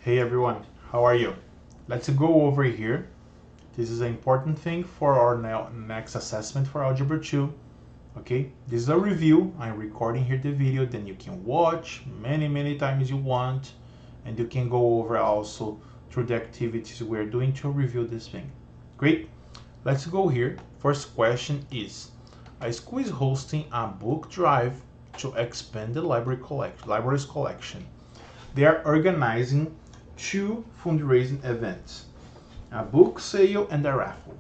Hey everyone, how are you? Let's go over here. This is an important thing for our next assessment for Algebra 2. Okay, this is a review. I'm recording here the video, then you can watch many times you want, and you can go over also through the activities we're doing to review this thing. Great, let's go here. First question is, a school is hosting a book drive to expand the library's collection. They are organizing two fundraising events, a book sale and a raffle.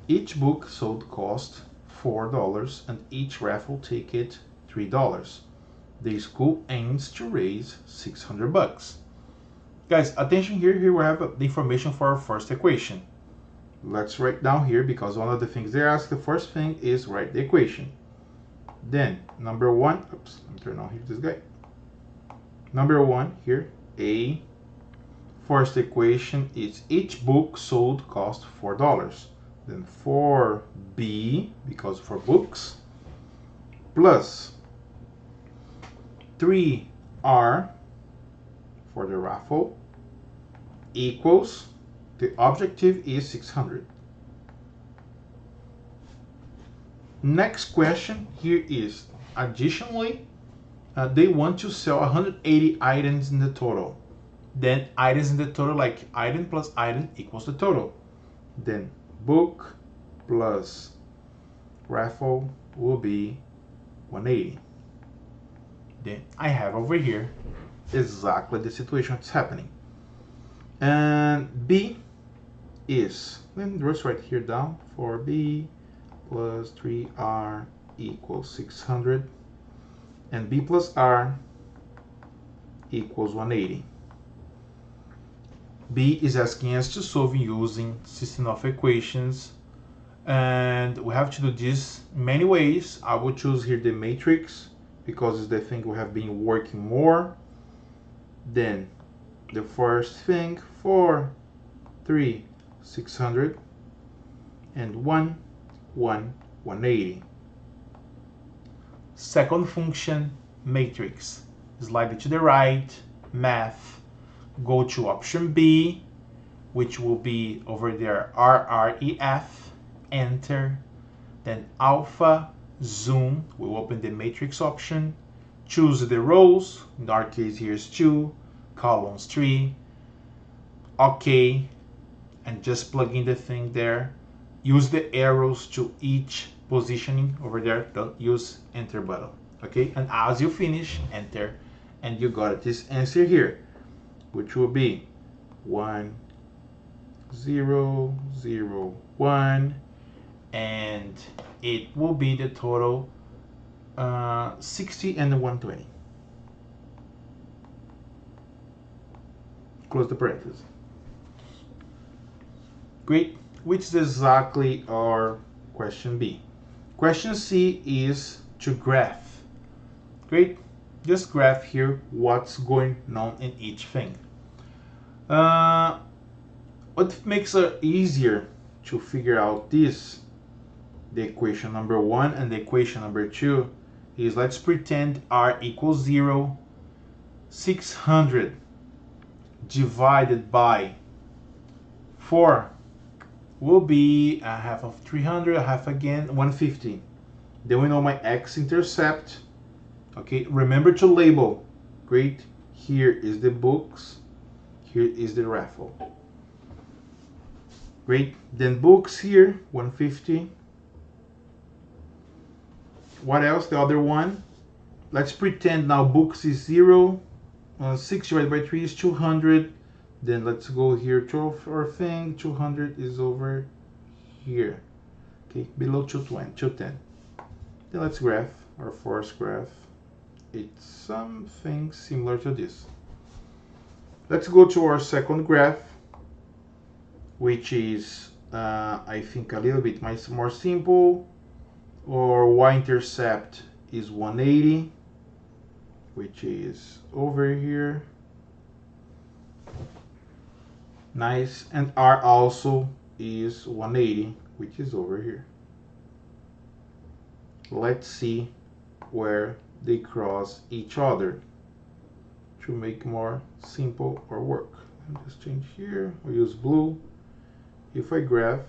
Each book sold cost $4 and each raffle ticket $3. The school aims to raise 600 bucks. Guys, attention here. Here we have the information for our first equation. Let's write down here because one of the things they ask, the first thing is write the equation. Then number one, oops, let me turn on here this guy. Number one here, A. First equation is each book sold cost $4. Then 4b, because for books, plus 3r for the raffle equals, the objective is 600. Next question here is, additionally, they want to sell 180 items in the total. Then items in the total, like item plus item equals the total. Then book plus raffle will be 180. Then I have over here exactly the situation that's happening. And B is, then let's write here down, 4b plus 3r equals 600. And b plus r equals 180. B is asking us to solve using system of equations, and we have to do this many ways. I will choose here the matrix because it's the thing we have been working more. Then the first thing, 4, 3, 600, and 1, 1, 180. Second function, matrix. Slide it to the right, math. Go to option B, which will be over there, RREF, enter. Then alpha, zoom, we'll open the matrix option. Choose the rows, in our case here is 2, columns 3. OK, and just plug in the thing there. Use the arrows to each positioning over there. Don't use enter button. Okay, and as you finish, enter, and you got this answer here, which will be 1, 0, 0, 1, and it will be the total 60 and 120. Close the parenthesis. Great, which is exactly our question B. Question C is to graph. Great, just graph here what's going on in each thing. What makes it easier to figure out this, the equation number 1 and the equation number 2, is let's pretend r equals 0. 600 divided by 4 will be a half of 300, a half again, 150. Then we know my x-intercept. Okay, remember to label. Great, here is the books, here is the raffle. Great, then books here, 150. What else? The other one. Let's pretend now books is 0. 6 divided by 3 is 200. Then let's go here to our thing. 200 is over here. Okay, below 210. Then let's graph our first graph. It's something similar to this. Let's go to our second graph, which is, I think, a little bit more simple. Or y-intercept is 180, which is over here. Nice. And r also is 180, which is over here. Let's see where they cross each other. to make more simple our work. I'll just change here, I'll use blue. If I graph,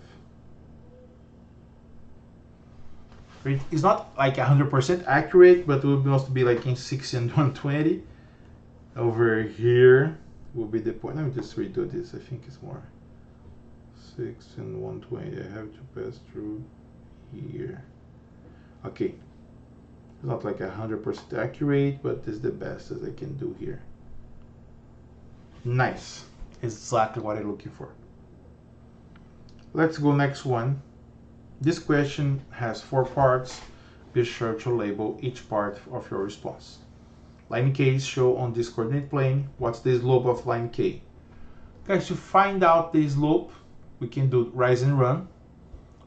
it's not like 100% accurate, but it will must be like in 60 and 120. Over here will be the point. Let me just redo this. I think it's more 6 and 120. I have to pass through here. Okay, it's not like 100% accurate, but it's the best as I can do here. Nice, exactly what I'm looking for. Let's go next one. This question has 4 parts. Be sure to label each part of your response. Line K is shown on this coordinate plane. What's the slope of line K? Guys, to find out the slope, we can do rise and run,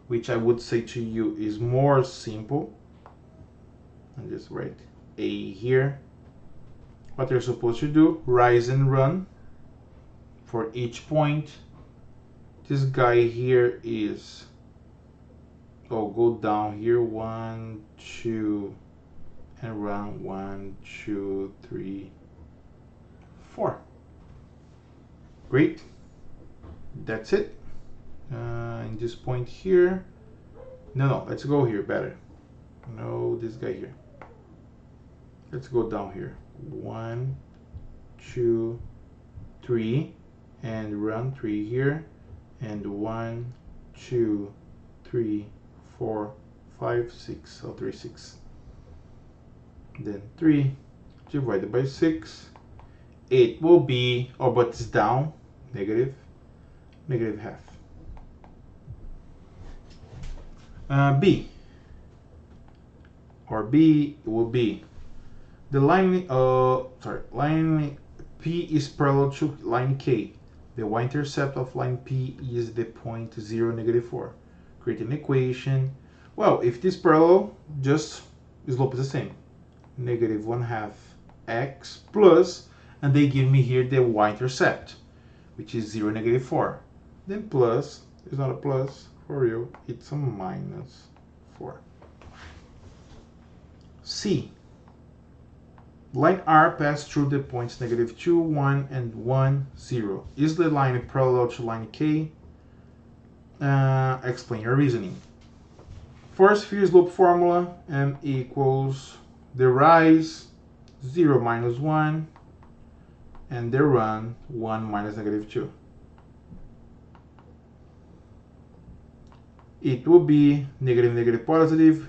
which I would say to you is more simple. And just write A here. What you're supposed to do, rise and run for each point. This guy here is, go down here, 1, 2, and run 1, 2, 3, 4. Great. That's it. In this point here, no, let's go here better. No, this guy here. Let's go down here. 1, 2, 3, and run 3 here, and 1, 2, 3, 4, 5, 6. So 3, 6. Then 3 divided by 6, it will be, but it's down, negative half. B will be the line, line P is parallel to line K. The y-intercept of line P is the point 0, -4. Create an equation. Well, if this parallel, just slope is the same. -1/2 x plus, and they give me here the y-intercept, which is 0, -4. Then plus, it's not a plus for real, it's a -4. C. Line R passed through the points -2, 1, and 1, 0. Is the line parallel to line K? Explain your reasoning. First, fear slope formula, M equals the rise 0 minus 1, and the run 1 minus -2. It will be negative, positive.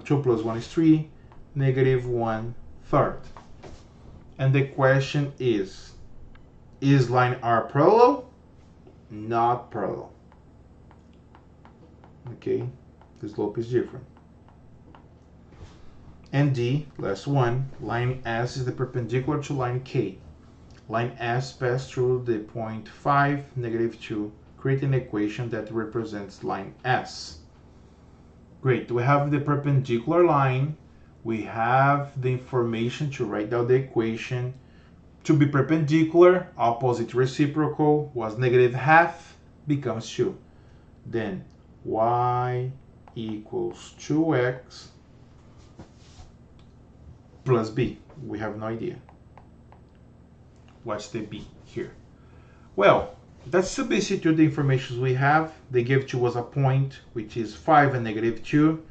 2 plus 1 is 3, -1/3. And the question is line R parallel? Not parallel. Okay, the slope is different. And D, last one, line S is the perpendicular to line K. Line S passed through the point 5, -2. Create an equation that represents line S. Great, we have the perpendicular line. We have the information to write down the equation. To be perpendicular, opposite reciprocal was -1/2 becomes 2. Then y equals 2x plus b. We have no idea. What's the b here? Well, that's basically the information we have. They give to us a point which is 5 and -2.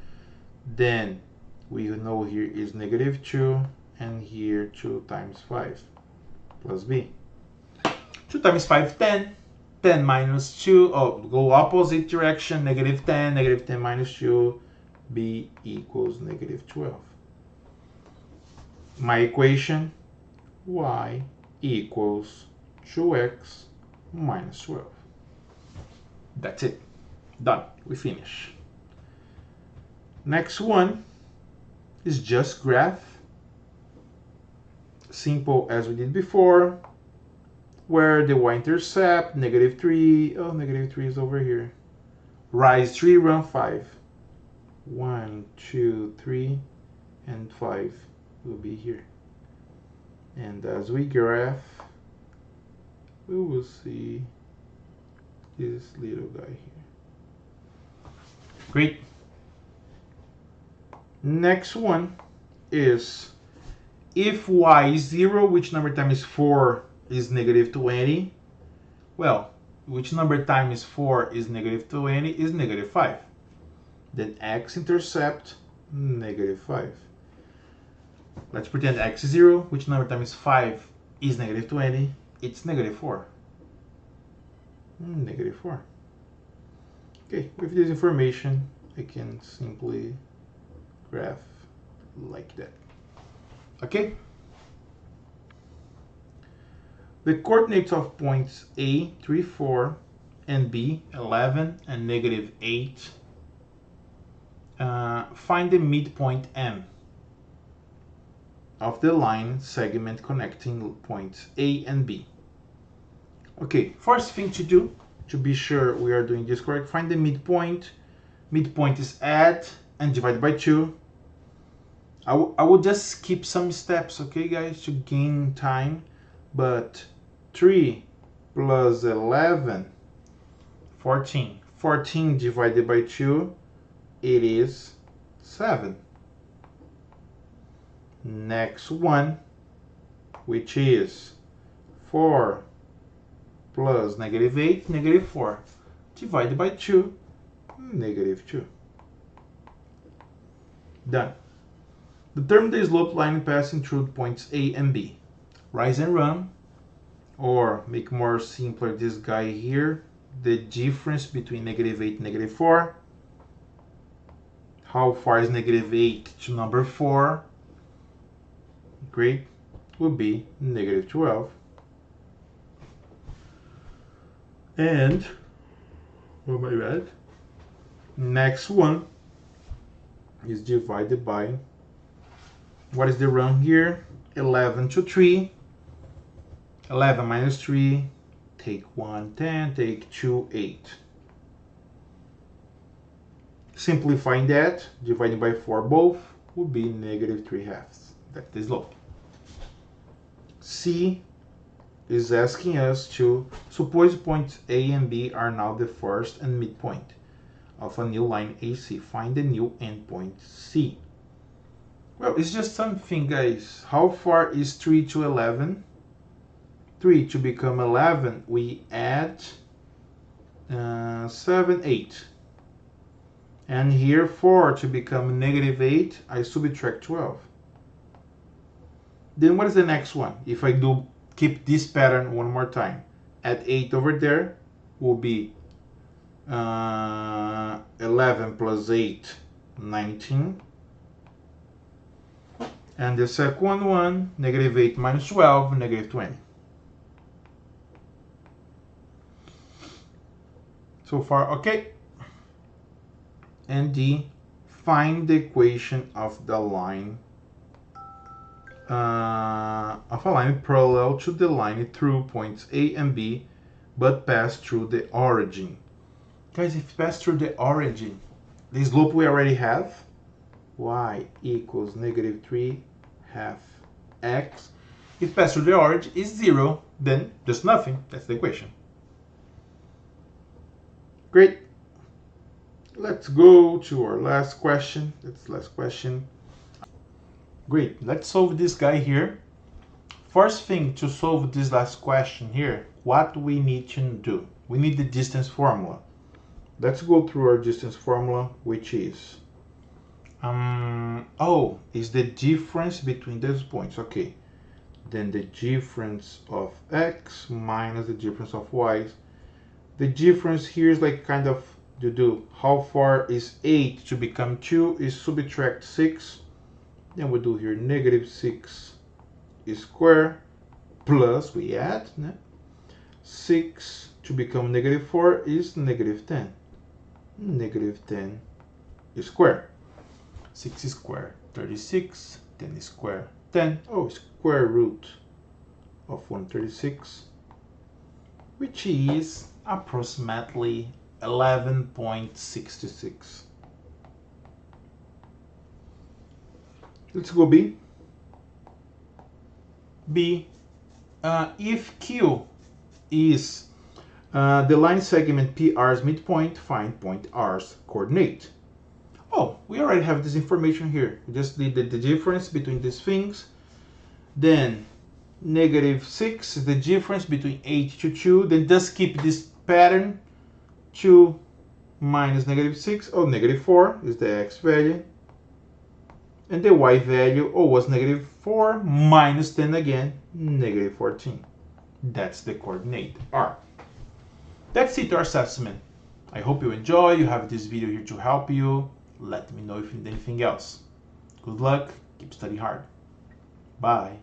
Then we know here is -2, and here 2 times 5 plus b. 2 times 5, 10. 10 minus 2, go opposite direction, -10, -10 minus 2, b equals -12. My equation, y equals 2x minus 12. That's it. Done. We finish. Next one is just graph. Simple as we did before, where the y-intercept, -3, -3 is over here. Rise 3, run 5. 1, 2, 3, and 5 will be here. And as we graph, we will see this little guy here. Great. Next one is if y is 0, which number times 4 is negative 20? Well, which number times 4 is negative 20 is negative 5. Then x-intercept negative 5. Let's pretend x is 0. Which number times 5 is negative 20? It's negative 4. Negative 4. Okay, with this information, I can simply graph like that. Okay? The coordinates of points A, 3, 4, and B, 11 and negative 8, find the midpoint M of the line segment connecting points A and B. Okay, first thing to do, to be sure we are doing this correct, find the midpoint. Midpoint is add and divide by 2. I will just skip some steps, okay guys, to gain time. But 3 plus 11, 14. 14 divided by 2, it is 7. Next one, which is 4 plus negative 8, negative 4. Divided by 2, negative 2. Done. Determine the slope line passing through points A and B. Rise and run, or make more simpler this guy here, the difference between negative 8 and negative 4. How far is negative 8 to number 4? Great, will be negative 12. And, oh my bad, next one is divided by, what is the run here? 11 to 3. 11 minus 3, take 1, 10, take 2, 8. Simplifying that, dividing by 4 both, would be negative 3/2. That's the slope. C is asking us to suppose points A and B are now the first and midpoint of a new line AC. Find the new endpoint C. Well, it's just something, guys. How far is 3 to 11? 3 to become 11, we add 7, 8. And here 4 to become negative 8, I subtract 12. Then what is the next one? If I do keep this pattern one more time, add 8 over there will be 11 plus 8, 19. And the second one, negative 8 minus 12, negative 20. So far, okay. And D, find the equation of the line, of a line parallel to the line through points A and B, but pass through the origin. Guys, if pass through the origin, the slope we already have, y equals negative 3/2 x. If pass through the origin is 0, then just nothing. That's the equation. Great. Let's go to our last question. That's the last question. Great. Let's solve this guy here. First thing to solve this last question here, what we need to do? We need the distance formula. Let's go through our distance formula, which is is the difference between those points. Okay. Then the difference of x minus the difference of y. The difference here is like kind of to do how far is 8 to become 2 is subtract 6. Then we do here negative 6 is square plus we add 6 to become negative 4 is negative 10. Negative 10 is square. 6 is square 36, 10 is square 10. Oh, square root of 136, which is approximately 11.66. Let's go B. B, if Q is the line segment PR's midpoint, find point R's coordinate. Oh, we already have this information here. We just did the difference between these things. Then -6 is the difference between 8 to 2. Then just keep this pattern. 2 minus -6, or -4 is the x value. And the y value, was -4 minus 10 again, -14. That's the coordinate r. That's it, our assessment. I hope you enjoy. You have this video here to help you. Let me know if you need anything else. Good luck. Keep studying hard. Bye.